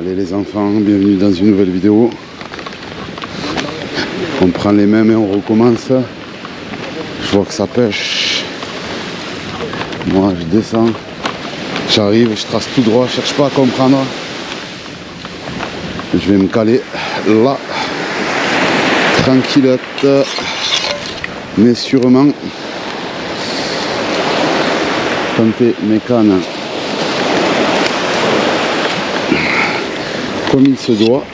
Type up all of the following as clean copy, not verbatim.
Allez les enfants, bienvenue dans une nouvelle vidéo. On prend les mêmes et on recommence. Je vois que ça pêche. Moi je descends, j'arrive, je trace tout droit, je cherche pas à comprendre. Je vais me caler là, tranquillette, mais sûrement. Tenter mes cannes comme il se doit.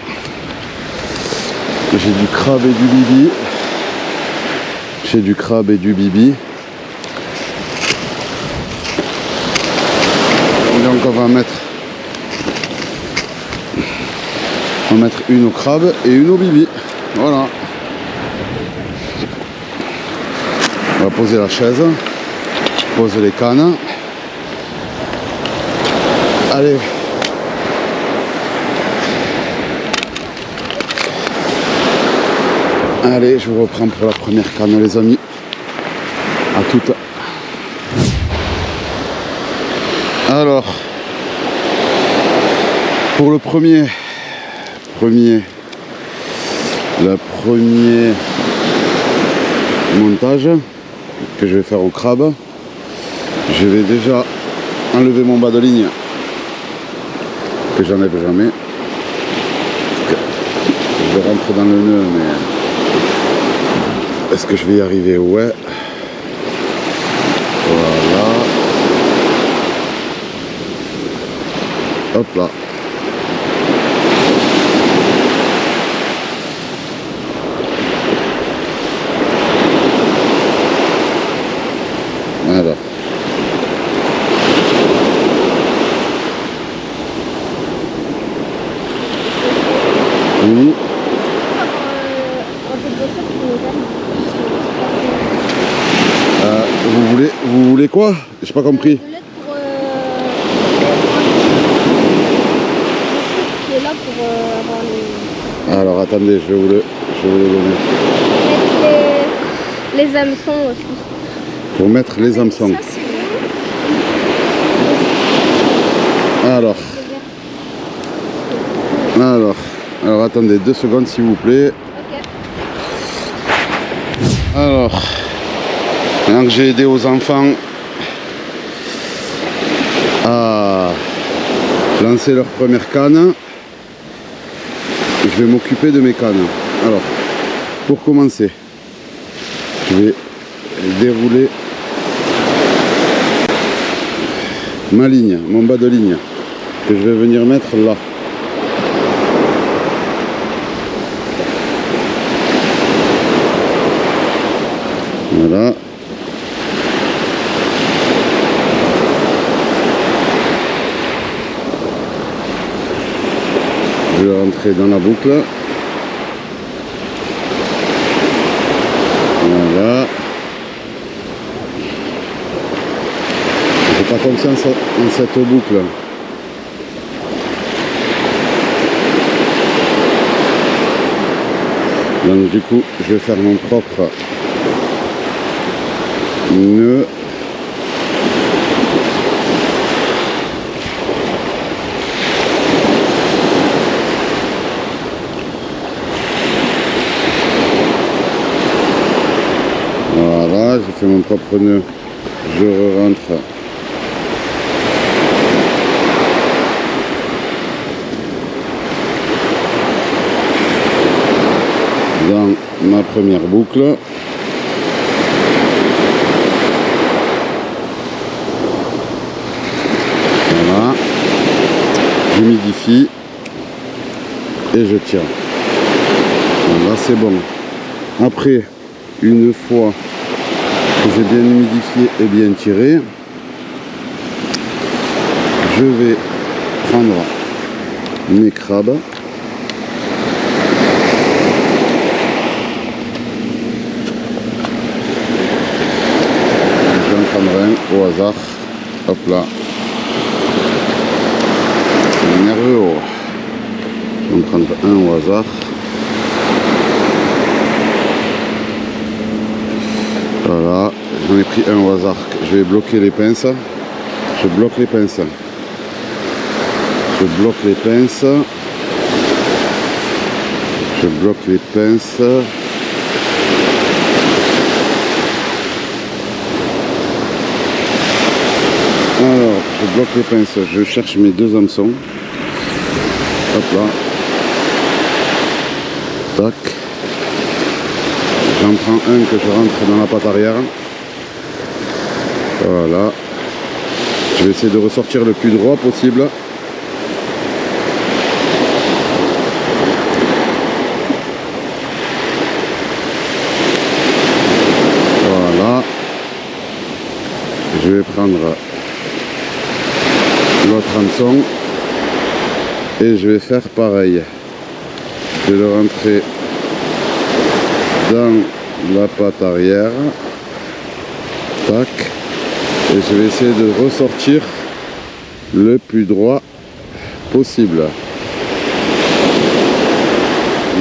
J'ai du crabe et du bibi. J'ai du crabe et du bibi. Donc on va mettre une au crabe et une au bibi. Voilà. On va poser la chaise. Je pose les cannes. Allez. Allez, je vous reprends pour la première canne les amis. À toutes. Alors, pour le premier montage que je vais faire au crabe, je vais déjà enlever mon bas de ligne que j'enlève jamais. Je rentre dans le nœud, mais est-ce que je vais y arriver? Ouais. Voilà. Hop là. Alors. Oui. Vous voulez quoi? J'ai pas compris. Alors attendez, je vais vous le donner. Les hameçons aussi. Pour mettre les hameçons. Alors attendez 2 secondes s'il vous plaît. Okay. Alors, maintenant que j'ai aidé aux enfants à lancer leur première canne, je vais m'occuper de mes cannes. Alors, pour commencer, je vais dérouler ma ligne, mon bas de ligne, que je vais venir mettre là. Voilà. Je vais rentrer dans la boucle. Voilà. J'ai pas confiance en cette boucle. Donc du coup, je vais faire mon propre nœud. Voilà, j'ai fait mon propre nœud. Je rentre dans ma première boucle. Voilà, j'humidifie et je tire. Là c'est bon. Après, une fois que j'ai bien humidifié et bien tiré, je vais prendre mes crabes. Je vais en prendre un au hasard. Hop là. C'est nerveux. Oh. Je vais en prendre un au hasard. Voilà, j'en ai pris un au hasard. Je vais bloquer les pinces. Je bloque les pinces. Je bloque les pinces. Je bloque les pinces. Alors, je bloque les pinces, je cherche mes deux hameçons. Hop là. Tac. J'en prends un que je rentre dans la patte arrière. Voilà. Je vais essayer de ressortir le plus droit possible. Voilà. Je vais prendre l'autre hameçon et je vais faire pareil. Je vais le rentrer dans la patte arrière. Tac. Et je vais essayer de ressortir le plus droit possible.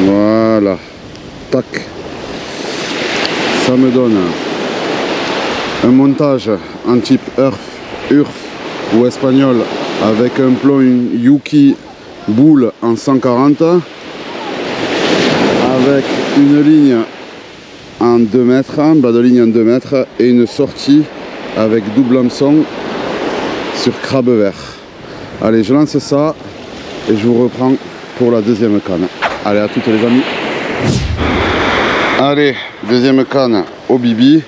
Voilà. Tac. Ça me donne un montage en type URF ou espagnol avec un plomb Yuki boule en 140 avec une ligne en 2 mètres, un bas de ligne en 2 mètres et une sortie avec double hameçon sur crabe vert. Allez, je lance ça et je vous reprends pour la deuxième canne. Allez, à toutes les amis. Allez, deuxième canne au bibi.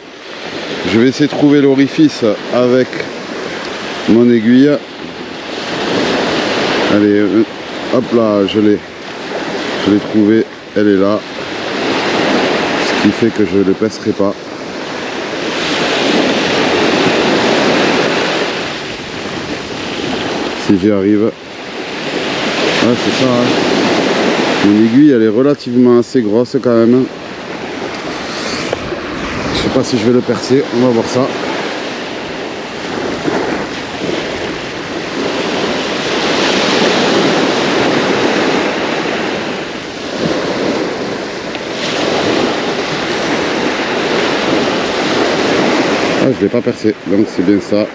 Je vais essayer de trouver l'orifice avec mon aiguille. Allez, hop là, je l'ai trouvée, elle est là. Ce qui fait que je ne le percerai pas. Si j'y arrive. Ouais, c'est ça. Hein. Mon aiguille, elle est relativement assez grosse quand même. Je sais pas si je vais le percer, on va voir ça. Ah, je l'ai pas percé, donc c'est bien ça.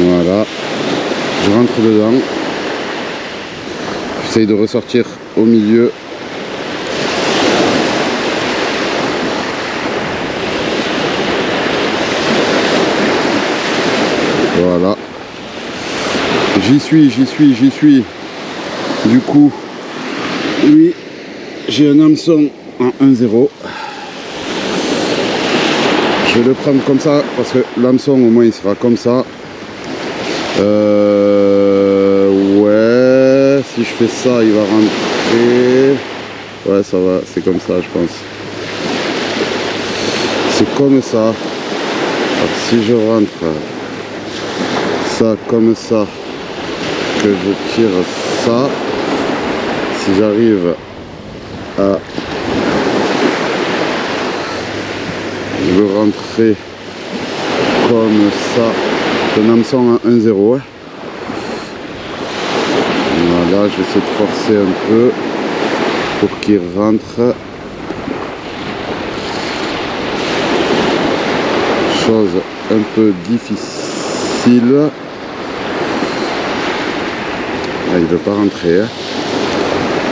Voilà, je rentre dedans, j'essaye de ressortir au milieu. Voilà, j'y suis. Du coup, lui, j'ai un hameçon en 1-0. Je vais le prendre comme ça parce que l'hameçon au moins il sera comme ça. Ouais, si je fais ça, il va rentrer. Ouais, ça va, c'est comme ça, je pense. C'est comme ça. Alors, si je rentre ça comme ça, que je tire ça, si j'arrive à le rentrer comme ça, un hameçon à 1-0. Hein. Voilà, je vais essayer de forcer un peu pour qu'il rentre. Chose un peu difficile. Ah, il ne veut pas rentrer. Hein.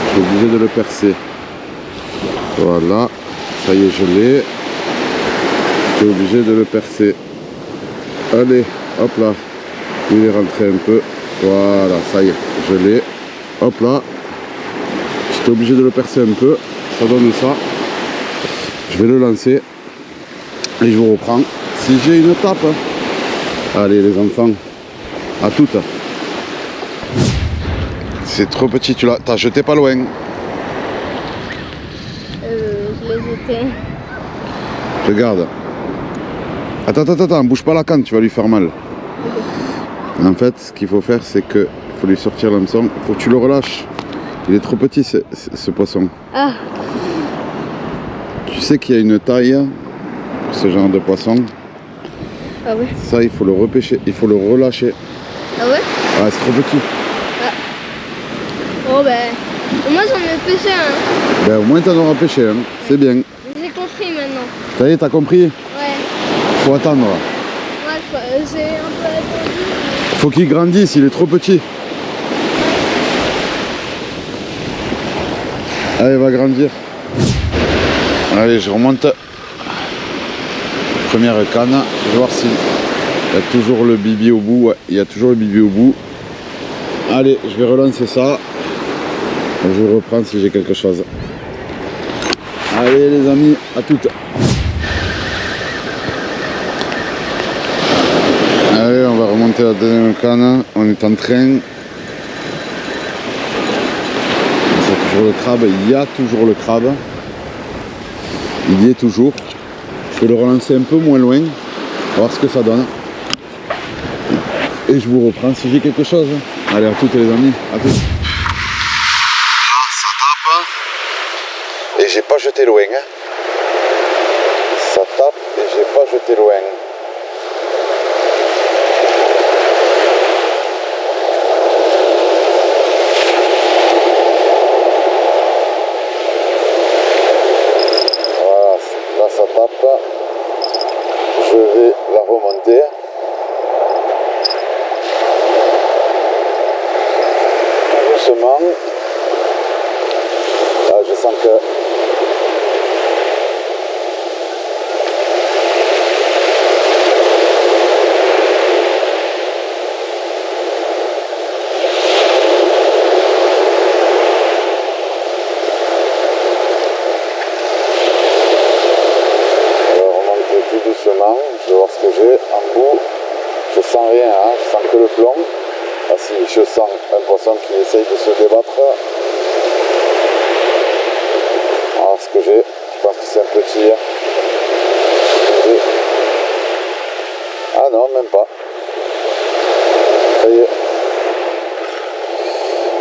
Je suis obligé de le percer. Voilà, ça y est, je l'ai. Je suis obligé de le percer. Allez, hop là, il est rentré un peu. Voilà, ça y est, je l'ai. Hop là, j'étais obligé de le percer un peu. Ça donne ça. Je vais le lancer et je vous reprends. Si j'ai une tape, allez les enfants, à toutes. C'est trop petit, tu l'as jeté pas loin. Je l'ai jeté. Regarde. Attends, bouge pas la canne, tu vas lui faire mal. En fait, ce qu'il faut faire, c'est que faut lui sortir l'hameçon. Il faut que tu le relâches. Il est trop petit, ce poisson. Ah. Tu sais qu'il y a une taille pour ce genre de poisson. Ah ouais. Ça, il faut le repêcher, il faut le relâcher. Ah ouais. Ah, c'est trop petit. Ah. Oh ben, au moins j'en ai pêché un. Ben, au moins t'en auras pêché, hein. C'est bien. J'ai compris maintenant. Ça y est, t'as compris? Ouais. Faut attendre. Ouais, j'ai un peu attendu. Faut qu'il grandisse, il est trop petit. Allez, va grandir. Allez, je remonte. Première canne. Je vais voir s'il y a toujours le bibi au bout. Ouais, il y a toujours le bibi au bout. Allez, je vais relancer ça. Je vous reprends si j'ai quelque chose. Allez les amis, à toutes. Allez, on va remonter la deuxième canne. On est en train. C'est toujours le crabe. Il y a toujours le crabe. Il y est toujours. Je vais le relancer un peu moins loin. On va voir ce que ça donne. Et je vous reprends si j'ai quelque chose. Allez, à toutes les amis. À toutes. Ça tape. Et j'ai pas jeté loin. Ça tape et j'ai pas jeté loin. Ça tape, je vais la remonter. Doucement. Là, je sens que doucement, je vais voir ce que j'ai en bout. Je sens rien, hein, je sens que le plomb. Ah si, je sens un poisson qui essaye de se débattre. Alors ce que j'ai, je pense que c'est un petit. Ah non, même pas. Ça y est.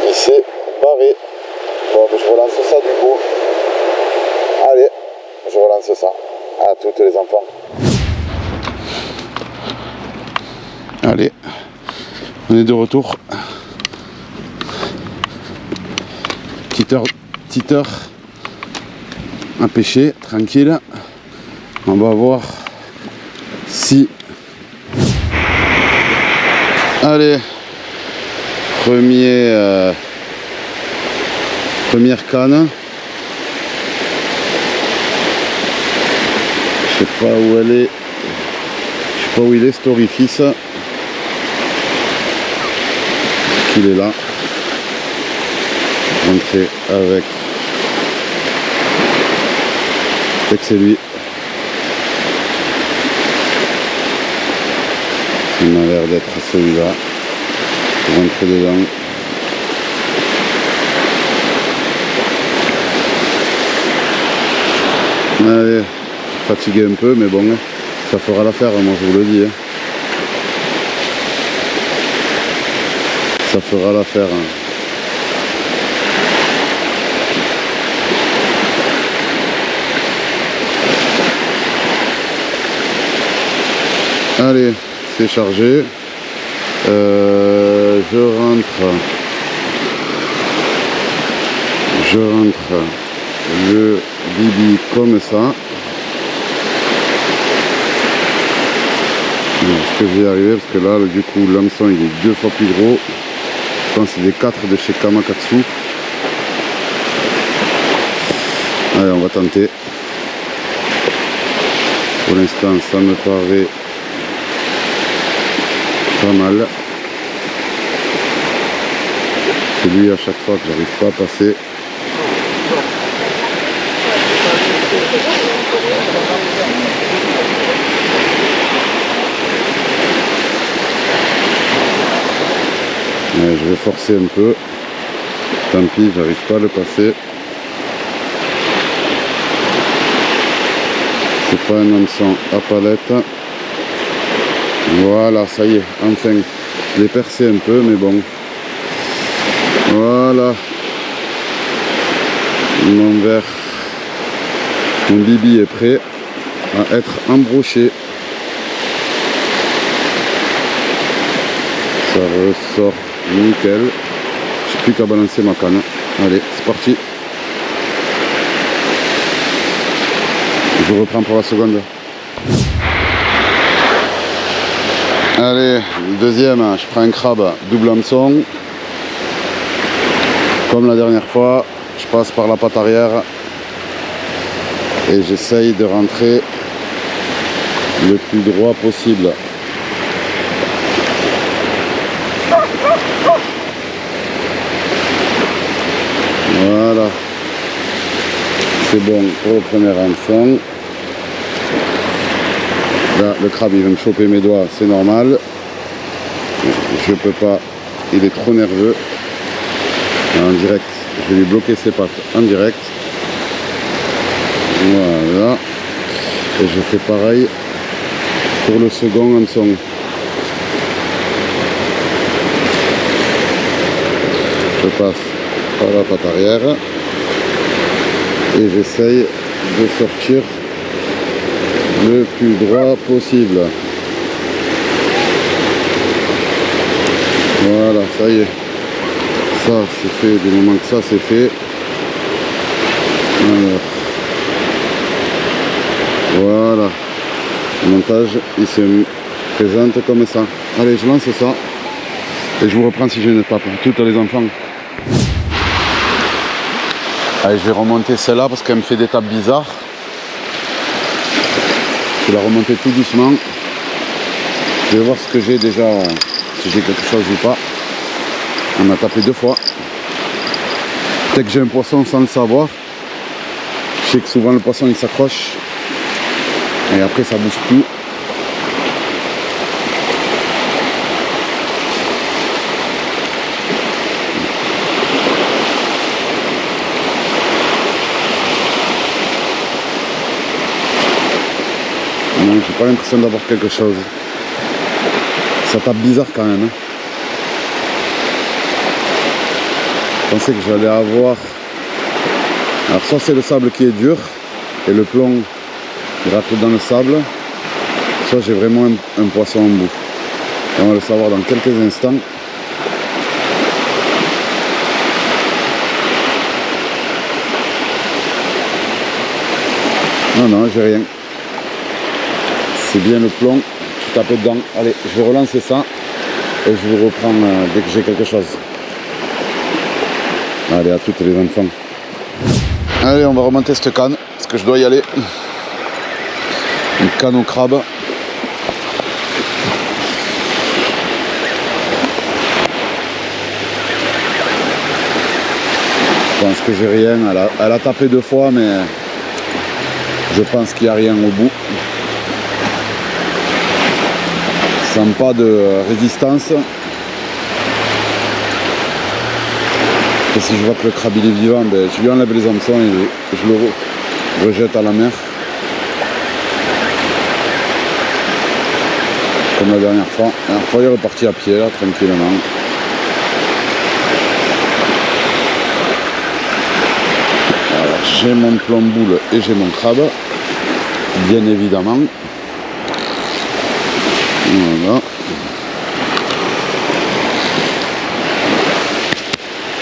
Il s'est barré. Bon, je relance ça du coup. Allez, je relance ça. À toutes les enfants. Allez, on est de retour. Petite heure à pêcher, tranquille. On va voir si... Allez, première canne. Je sais pas où elle est. Je sais pas où il est cet orifice. Il est là. Rentrer avec. Peut-être que c'est lui. Il m'a l'air d'être celui-là. Rentrer dedans. Allez. Fatigué un peu, mais bon, ça fera l'affaire, moi je vous le dis. Ça fera l'affaire. Allez, c'est chargé. Je rentre le bibi comme ça. Est-ce que je vais y arriver? Parce que là, du coup, l'hameçon il est 2 fois plus gros. Je pense que c'est des 4 de chez Kamakatsu. Allez, on va tenter. Pour l'instant, ça me paraît pas mal. C'est lui à chaque fois que j'arrive pas à passer. Je vais forcer un peu. Tant pis, j'arrive pas à le passer. C'est pas un hameçon à palette. Voilà, ça y est, enfin. Je l'ai percé un peu, mais bon. Voilà. Mon verre, mon bibi est prêt à être embroché. Ça ressort nickel. J'ai plus qu'à balancer ma canne. Allez, c'est parti. Je reprends pour la seconde. Allez, deuxième, je prends un crabe double hameçon. Comme la dernière fois, je passe par la patte arrière et j'essaye de rentrer le plus droit possible. Voilà, c'est bon pour le premier enfant. Là, le crabe il va me choper mes doigts, c'est normal. Je peux pas, il est trop nerveux. En direct, je vais lui bloquer ses pattes en direct. Voilà. Et je fais pareil pour le second hameçon. Je passe par la patte arrière et j'essaye de sortir le plus droit possible. Voilà, ça y est. Ça c'est fait, du moment que ça c'est fait. Alors. Voilà. Le montage, il se présente comme ça. Allez, je lance ça. Et je vous reprends si j'ai une étape. Toutes les enfants. Allez, je vais remonter celle-là parce qu'elle me fait des tapes bizarres. Je vais la remonter tout doucement. Je vais voir ce que j'ai déjà, si j'ai quelque chose ou pas. On m'a tapé 2 fois. Peut-être que j'ai un poisson sans le savoir. Je sais que souvent le poisson il s'accroche. Et après ça bouge plus. Non, j'ai pas l'impression d'avoir quelque chose. Ça tape bizarre quand même. Hein. Je pensais que j'allais avoir... Alors soit c'est le sable qui est dur et le plomb il rate dans le sable, soit j'ai vraiment un poisson en bout. Et on va le savoir dans quelques instants. Non, non, j'ai rien. C'est bien le plomb qui tape dedans. Allez, je vais relancer ça et je vous reprends dès que j'ai quelque chose. Allez, à toutes les enfants. Allez, on va remonter cette canne parce que je dois y aller. Une canne au crabe. Je pense que j'ai rien. Elle a tapé 2 fois, mais je pense qu'il n'y a rien au bout. Sans pas de résistance. Et si je vois que le crabe il est vivant, ben, je lui enlève les hameçons et je le rejette à la mer. Comme la dernière fois. La dernière fois il est reparti à pied là, tranquillement. Alors j'ai mon plomb-boule et j'ai mon crabe. Bien évidemment. Voilà.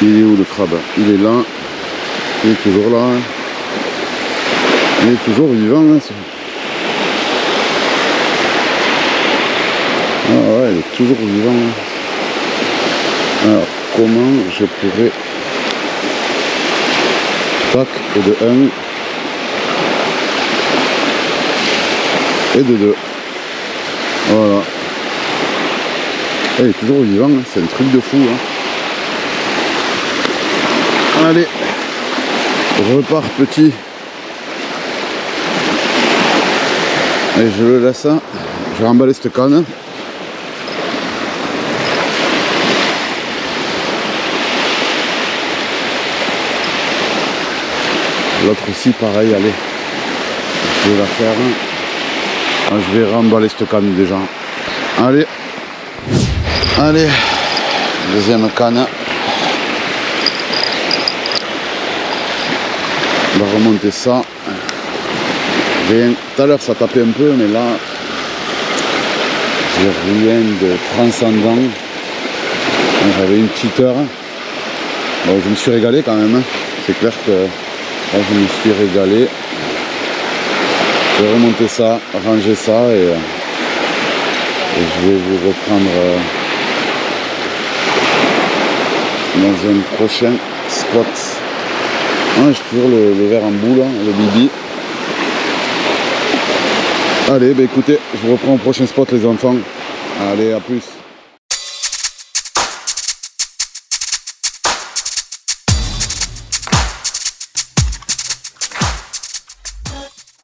Il est où le crabe? Il est là. Il est toujours là. Il est toujours vivant. Hein. Ah ouais, il est toujours vivant. Alors, comment je pourrais... Tac, et de 1. Et de 2. Voilà. Il est toujours vivant, hein. C'est un truc de fou. Hein. Allez, repars petit. Et je le laisse. Je vais remballer cette canne. L'autre aussi pareil, allez. Je vais la faire. Je vais remballer cette canne déjà. Allez. Allez. Deuxième canne. On va remonter ça. Rien. Tout à l'heure ça tapait un peu, mais là j'ai rien de transcendant. J'avais une petite heure. Bon, je me suis régalé quand même. C'est clair que là, je me suis régalé. Je vais remonter ça, ranger ça et je vais vous reprendre dans un prochain spot. Ah, j'ai toujours le verre en boule, hein, le bibi. Allez, bah écoutez, je vous reprends au prochain spot les enfants. Allez, à plus.